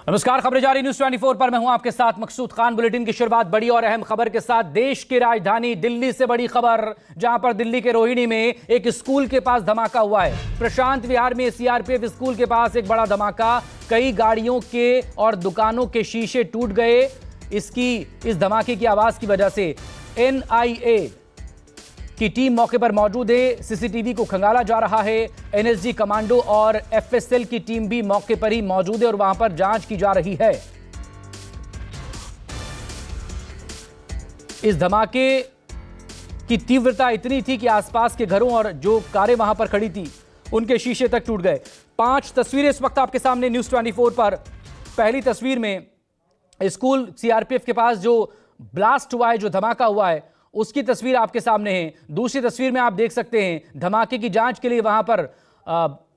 नमस्कार, खबरें जारी न्यूज 24 पर मैं हूं आपके साथ मकसूद खान। बुलेटिन की शुरुआत बड़ी और अहम खबर के साथ। देश की राजधानी दिल्ली से बड़ी खबर, जहां पर दिल्ली के रोहिणी में एक स्कूल के पास धमाका हुआ है। प्रशांत विहार में सीआरपीएफ स्कूल के पास एक बड़ा धमाका, कई गाड़ियों के और दुकानों के शीशे टूट गए। इस धमाके की आवाज की वजह से एनआईए की टीम मौके पर मौजूद है। सीसीटीवी को खंगाला जा रहा है। एनएसजी कमांडो और एफएसएल की टीम भी मौके पर ही मौजूद है और वहां पर जांच की जा रही है। इस धमाके की तीव्रता इतनी थी कि आसपास के घरों और जो कारें वहां पर खड़ी थी उनके शीशे तक टूट गए। 5 तस्वीरें इस वक्त आपके सामने न्यूज 24 पर। पहली तस्वीर में स्कूल सीआरपीएफ के पास जो ब्लास्ट हुआ है, जो धमाका हुआ है, उसकी तस्वीर आपके सामने है। दूसरी तस्वीर में आप देख सकते हैं धमाके की जांच के लिए वहां पर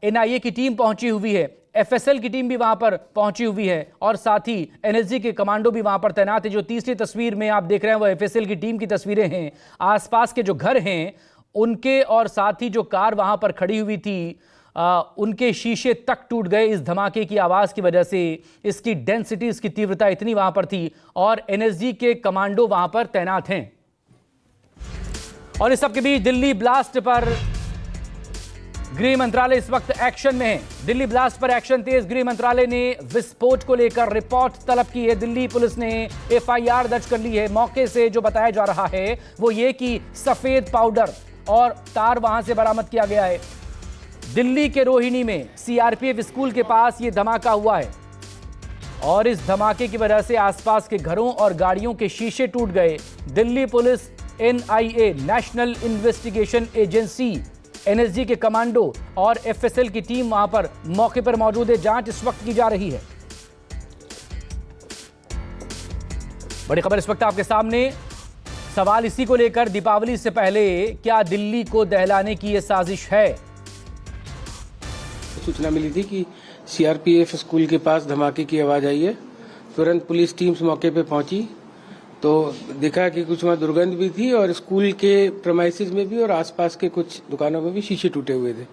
एनआईए की टीम पहुंची हुई है, एफएसएल की टीम भी वहां पर पहुंची हुई है और साथ ही एनएसजी के कमांडो भी वहां पर तैनात है। जो तीसरी तस्वीर में आप देख रहे हैं वो एफएसएल की टीम की तस्वीरें हैं। आसपास के जो घर हैं उनके और साथ ही जो कार वहां पर खड़ी हुई थी उनके शीशे तक टूट गए इस धमाके की आवाज की वजह से। इसकी डेंसिटी, इसकी तीव्रता इतनी वहां पर थी और एनएसजी के कमांडो वहां पर तैनात हैं। और इस सबके बीच दिल्ली ब्लास्ट पर गृह मंत्रालय इस वक्त एक्शन में है। दिल्ली ब्लास्ट पर एक्शन तेज। गृह मंत्रालय ने विस्फोट को लेकर रिपोर्ट तलब की है। दिल्ली पुलिस ने एफआईआर दर्ज कर ली है। मौके से जो बताया जा रहा है वो ये कि सफेद पाउडर और तार वहां से बरामद किया गया है। दिल्ली के रोहिणी में सीआरपीएफ स्कूल के पास ये धमाका हुआ है और इस धमाके की वजह से आसपास के घरों और गाड़ियों के शीशे टूट गए। Delhi police, NIA national investigation agency, NSG के कमांडो और एफएसएल की टीम वहां पर मौके पर मौजूद है। जांच इस वक्त की जा रही है। बड़ी खबर इस वक्त आपके सामने। सवाल इसी को लेकर, दीपावली से पहले क्या दिल्ली को दहलाने की यह साजिश है? सूचना मिली थी कि सीआरपीएफ स्कूल के पास धमाके की आवाज आई है। तुरंत पुलिस टीम्स मौके पे पहुंची तो देखा कि कुछ वहाँ दुर्गंध भी थी और स्कूल के प्रेमाइसेस में भी और आसपास के कुछ दुकानों में भी शीशे टूटे हुए थे।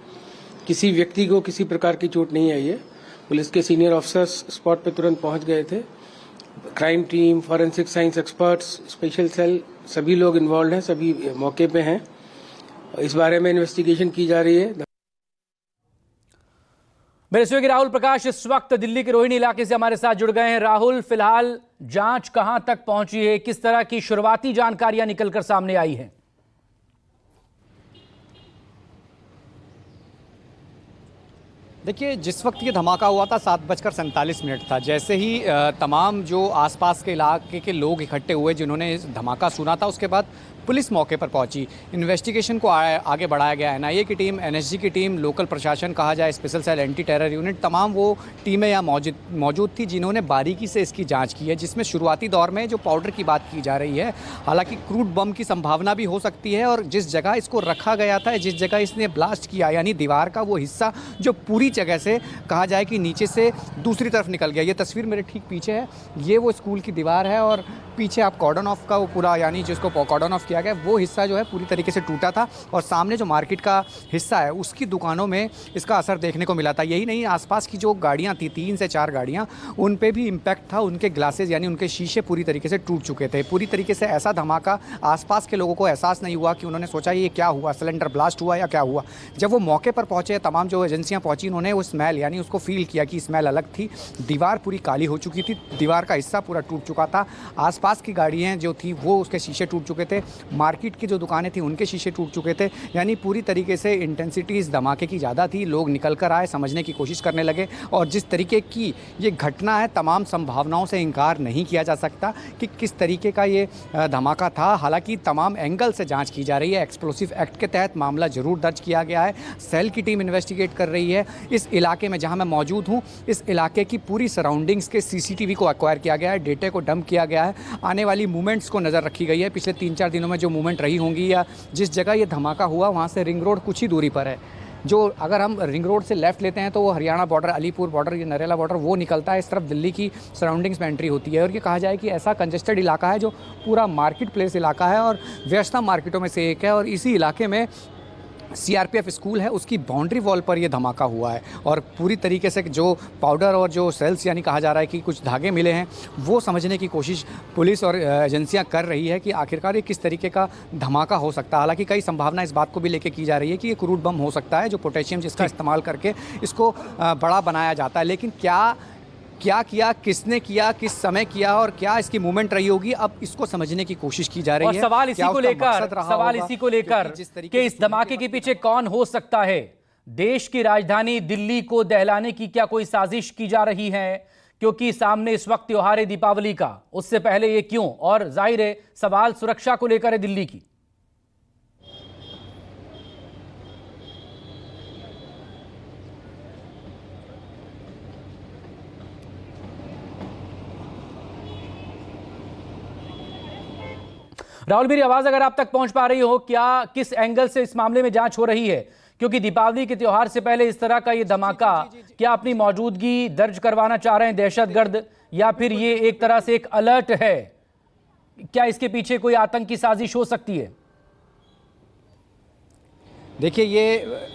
किसी व्यक्ति को किसी प्रकार की चोट नहीं आई है। पुलिस के सीनियर ऑफिसर्स स्पॉट पे तुरंत पहुंच गए थे। Crime team, forensic science experts, special cell, सभी लोग इन्वॉल्व हैं, सभी मौके पे हैं। इस बारे में इन्वेस्टिगेशन की जा रही है। मेरे सहयोगी राहुल प्रकाश इस वक्त दिल्ली के रोहिणी इलाके से हमारे साथ जुड़ गए हैं। राहुल, फिलहाल जांच कहां तक पहुंची है? किस तरह की शुरुआती जानकारियां निकलकर सामने आई हैं? देखिए, जिस वक्त ये धमाका हुआ था 7:47 था। जैसे ही तमाम जो आसपास के इलाके के लोग इकट्ठे हुए जिन्होंने इस धमाका सुना था, उसके बाद पुलिस मौके पर पहुंची। इन्वेस्टिगेशन को आगे बढ़ाया गया। एनआईए की टीम, एनएसजी की टीम, लोकल प्रशासन कहा जाए, special cell, anti terror unit, तमाम वो टीमें यहाँ मौजूद थी जिन्होंने बारीकी से इसकी जांच की है। जिसमें शुरुआती दौर में जो पाउडर की बात की जा रही है, हालांकि क्रूड बम की संभावना भी हो सकती है और जिस जगह इसको रखा गया था, जिस जगह इसने ब्लास्ट किया, यानी दीवार का वो हिस्सा जो पूरी जगह से कहा जाए कि नीचे से दूसरी तरफ निकल गया। ये तस्वीर मेरे ठीक पीछे है, ये वो स्कूल की दीवार है और पीछे आप कॉर्डन ऑफ का वो पूरा, यानी जिसको कॉर्डन ऑफ किया गया, वो हिस्सा जो है पूरी तरीके से टूटा था और सामने जो मार्केट का हिस्सा है उसकी दुकानों में इसका असर देखने को मिला था। यही नहीं, आसपास की जो गाड़ियां थी, 3 से 4 गाड़ियां, उन पे भी इम्पैक्ट था। उनके ग्लासेस यानी उनके शीशे पूरी तरीके से टूट चुके थे। पूरी तरीके से ऐसा धमाका आसपास के लोगों को एहसास नहीं हुआ कि उन्होंने सोचा ये क्या हुआ, सिलेंडर ब्लास्ट हुआ या क्या हुआ। जब वो मौके पर पहुंचे, तमाम जो एजेंसियां पहुंची, उन्होंने वो स्मेल यानी उसको फील किया कि स्मेल अलग थी। दीवार पूरी काली हो चुकी थी, दीवार का हिस्सा पूरा टूट चुका था। आसपास की गाड़ियाँ जो थी वो उसके शीशे टूट चुके थे। मार्केट की जो दुकानें थी उनके शीशे टूट चुके थे। यानी पूरी तरीके से इंटेंसिटी इस धमाके की ज़्यादा थी। लोग निकल कर आए, समझने की कोशिश करने लगे और जिस तरीके की ये घटना है, तमाम संभावनाओं से इनकार नहीं किया जा सकता कि किस तरीके का ये धमाका था। हालांकि तमाम एंगल से जांच की जा रही है। एक्सप्लोसिव एक्ट के तहत मामला जरूर दर्ज किया गया है। सेल की टीम इन्वेस्टिगेट कर रही है। इस इलाके में जहाँ मैं मौजूद हूँ, इस इलाके की पूरी सराउंडिंग्स के सीसीटीवी को एक्वायर किया गया है, डेटे को डंप किया गया है। आने वाली मूवमेंट्स को नज़र रखी गई है। पिछले 3-4 दिनों में जो मूवमेंट रही होंगी या जिस जगह ये धमाका हुआ वहाँ से रिंग रोड कुछ ही दूरी पर है। जो अगर हम रिंग रोड से लेफ़्ट लेते हैं तो वो हरियाणा बॉर्डर, अलीपुर बॉर्डर, ये नरेला बॉर्डर वो निकलता है। इस तरफ दिल्ली की सराउंडिंग्स में एंट्री होती है और ये कहा जाए कि ऐसा कंजेस्टेड इलाका है जो पूरा मार्केट प्लेस इलाका है और व्यस्तम मार्केटों में से एक है। और इसी इलाके में सीआरपीएफ स्कूल है उसकी बाउंड्री वॉल पर यह धमाका हुआ है और पूरी तरीके से जो पाउडर और जो सेल्स यानी कहा जा रहा है कि कुछ धागे मिले हैं वो समझने की कोशिश पुलिस और एजेंसियां कर रही है कि आखिरकार ये किस तरीके का धमाका हो सकता है। हालांकि कई संभावना इस बात को भी लेके की जा रही है कि ये क्रूड बम हो सकता है जो पोटेशियम जिसका इस्तेमाल करके इसको बड़ा बनाया जाता है। लेकिन क्या किया, किसने किया, किस समय किया और क्या इसकी मूवमेंट रही होगी, अब इसको समझने की कोशिश की जा रही है। और सवाल इसी को लेकर कि इस धमाके के पीछे कौन हो सकता है। देश की राजधानी दिल्ली को दहलाने की क्या कोई साजिश की जा रही है? क्योंकि सामने इस वक्त त्योहार है दीपावली का, उससे पहले ये क्यों? और जाहिर है सवाल सुरक्षा को लेकर है दिल्ली की। राहुल, मेरी आवाज अगर आप तक पहुंच पा रही हो, क्या किस एंगल से इस मामले में जांच हो रही है? क्योंकि दीपावली के त्योहार से पहले इस तरह का ये धमाका क्या अपनी मौजूदगी दर्ज करवाना चाह रहे हैं दहशतगर्द, या फिर ये एक तरह से एक अलर्ट है? क्या इसके पीछे कोई आतंक की साजिश हो सकती है? देखिए, ये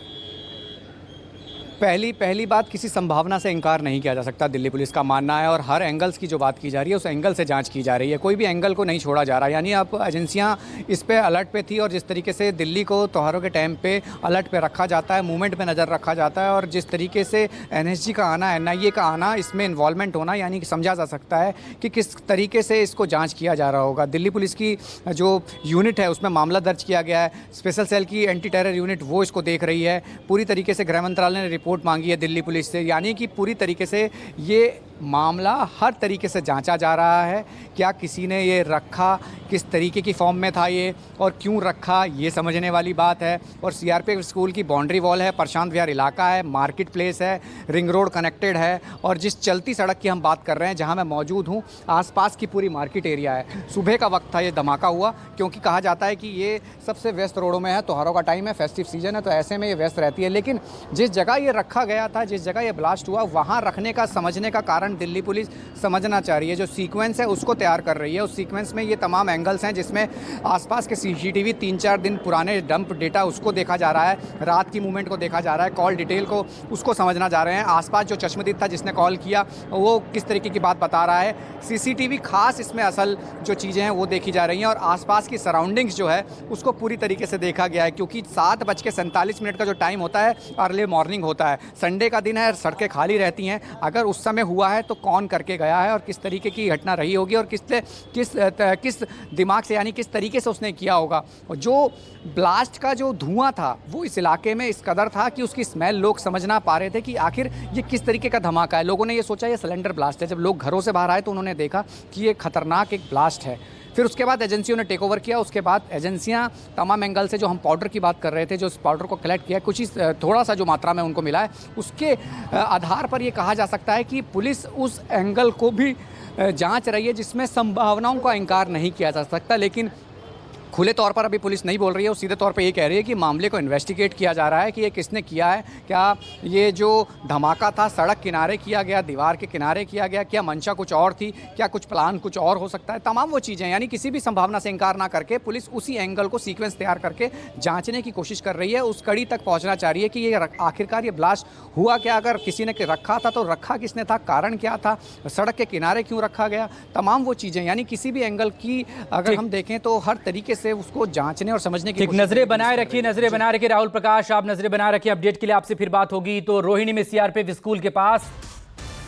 पहली बात, किसी संभावना से इनकार नहीं किया जा सकता, दिल्ली पुलिस का मानना है। और हर एंगल्स की जो बात की जा रही है उस एंगल से जांच की जा रही है, कोई भी एंगल को नहीं छोड़ा जा रहा। यानी अब एजेंसियां इस पे अलर्ट पे थी और जिस तरीके से दिल्ली को त्योहारों के टाइम पे अलर्ट पे रखा जाता है, मूवमेंट पे नज़र रखा जाता है, और जिस तरीके से एनएसजी का आना, एनआईए का आना, इसमें इन्वॉल्वमेंट होना, यानी कि समझा जा सकता है कि किस तरीके से इसको जाँच किया जा रहा होगा। दिल्ली पुलिस की जो यूनिट है उसमें मामला दर्ज किया गया है, स्पेशल सेल की एंटी टेरर यूनिट वो इसको देख रही है। पूरी तरीके से गृह मंत्रालय ने रिपोर्ट मांगी है दिल्ली पुलिस से, यानी कि पूरी तरीके से ये मामला हर तरीके से जांचा जा रहा है। क्या किसी ने ये रखा, किस तरीके की फॉर्म में था ये, और क्यों रखा, ये समझने वाली बात है। और सीआरपीएफ स्कूल की बाउंड्री वॉल है, प्रशांत विहार इलाका है, मार्केट प्लेस है, रिंग रोड कनेक्टेड है, और जिस चलती सड़क की हम बात कर रहे हैं जहां मैं मौजूद हूं, आसपास की पूरी मार्केट एरिया है। सुबह का वक्त था ये धमाका हुआ, क्योंकि कहा जाता है कि ये सबसे व्यस्त रोडों में है, त्योहारों का टाइम है, फेस्टिव सीजन है, तो ऐसे में ये व्यस्त रहती है। लेकिन जिस जगह ये रखा गया था, जिस जगह ये ब्लास्ट हुआ, वहाँ रखने का, समझने का कारण दिल्ली पुलिस समझना चाह रही है। जो सीक्वेंस है उसको तैयार कर रही है। उस सीक्वेंस में ये तमाम एंगल्स हैं, जिसमें आसपास के सीसीटीवी 3-4 दिन पुराने डंप डेटा उसको देखा जा रहा है, रात की मूवमेंट को देखा जा रहा है, कॉल डिटेल को उसको समझना जा रहे हैं। आसपास जो चश्मदीद था जिसने कॉल किया वो किस तरीके की बात बता रहा है, सीसीटीवी खास इसमें असल जो चीज़ें हैं वो देखी जा रही हैं। और आसपास की सराउंडिंग्स जो है उसको पूरी तरीके से देखा गया है, क्योंकि 7:47 का जो टाइम होता है अर्ली मॉर्निंग होता है, संडे का दिन है, सड़कें खाली रहती हैं। अगर उस समय हुआ है तो कौन करके गया है और किस तरीके की घटना रही होगी और किस दिमाग से, यानी किस तरीके से उसने किया होगा। और जो ब्लास्ट का जो धुआं था वो इस इलाके में इस कदर था कि उसकी स्मेल लोग समझ ना पा रहे थे कि आखिर ये किस तरीके का धमाका है। लोगों ने ये सोचा ये सिलेंडर ब्लास्ट है। जब लोग घरों से बाहर आए तो उन्होंने देखा कि ये खतरनाक एक ब्लास्ट है। फिर उसके बाद एजेंसियों ने टेक ओवर किया। उसके बाद एजेंसियां तमाम एंगल से, जो हम पाउडर की बात कर रहे थे, जो इस पाउडर को कलेक्ट किया, कुछ ही थोड़ा सा जो मात्रा में उनको मिला है, उसके आधार पर ये कहा जा सकता है कि पुलिस उस एंगल को भी जांच रही है जिसमें संभावनाओं का इनकार नहीं किया जा सकता। लेकिन खुले तौर पर अभी पुलिस नहीं बोल रही है, वो सीधे तौर पे ये कह रही है कि मामले को इन्वेस्टिगेट किया जा रहा है कि ये किसने किया है, क्या ये जो धमाका था सड़क किनारे किया गया, दीवार के किनारे किया गया, क्या मंशा कुछ और थी, क्या कुछ प्लान कुछ और हो सकता है। तमाम वो चीज़ें, यानी किसी भी संभावना से इनकार ना करके पुलिस उसी एंगल को सीक्वेंस तैयार करके जाँचने की कोशिश कर रही है, उस कड़ी तक पहुँचना चाह रही है कि ये आखिरकार ये ब्लास्ट हुआ क्या, अगर किसी ने रखा था तो रखा किसने था, कारण क्या था, सड़क के किनारे क्यों रखा गया, तमाम वो चीज़ें। यानी किसी भी एंगल की अगर हम देखें तो हर तरीके से उसको जांचने और समझने की नजरें बनाए रखिए, नजरें बनाए रखिए। राहुल प्रकाश, आप नजरें बनाए रखिए। अपडेट के लिए आपसे फिर बात होगी। तो रोहिणी में सीआरपीएफ स्कूल के पास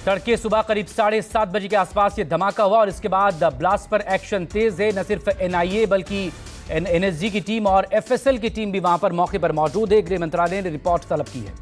तड़के सुबह करीब 7:30 बजे के आसपास ये धमाका हुआ और इसके बाद ब्लास्ट पर एक्शन तेज है। न सिर्फ एनआईए बल्कि एनएसजी की टीम और एफएसएल की टीम भी वहां पर मौके पर मौजूद है। गृह मंत्रालय ने रिपोर्ट तलब की है।